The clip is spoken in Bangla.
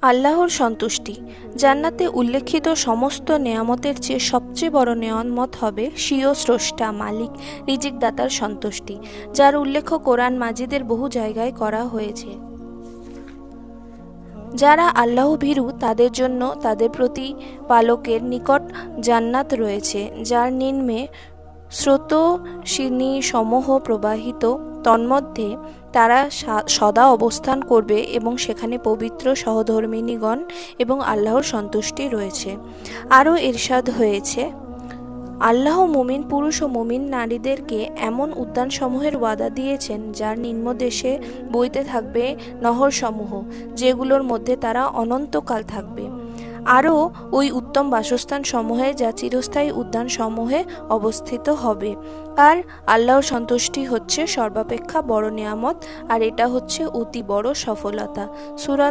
আল্লাহর সন্তুষ্টি। জান্নাতে উল্লেখিত সমস্ত নেয়ামতের চেয়ে সবচেয়ে বড় নেয়ামত হবে স্বীয় স্রষ্টা মালিক রিজিকদাতার সন্তুষ্টি, যার উল্লেখ কোরআন মাজিদের বহু জায়গায় করা হয়েছে। যারা আল্লাহ ভীরু তাদের জন্য তাদের প্রতিপালকের নিকট জান্নাত রয়েছে, যার নিম্নে স্রোতস্বিনীসমূহ প্রবাহিত, তন্মধ্যে তারা সদা অবস্থান করবে এবং সেখানে পবিত্র সহধর্মিণীগণ এবং আল্লাহর সন্তুষ্টি রয়েছে। আরও ইরশাদ হয়েছে, আল্লাহ মুমিন পুরুষ ও মুমিন নারীদেরকে এমন উদ্যানসমূহের ওয়াদা দিয়েছেন যার নিম্নদেশে বইতে থাকবে নহরসমূহ, যেগুলোর মধ্যে তারা অনন্তকাল থাকবে। আরও ওই উত্তম বাসস্থানসমূহে যা চিরস্থায়ী উদ্যানসমূহে অবস্থিত হবে। আর আল্লাহর সন্তুষ্টি হচ্ছে সর্বাপেক্ষা বড় নেয়ামত, আর এটা হচ্ছে অতি বড় সফলতা। সূরা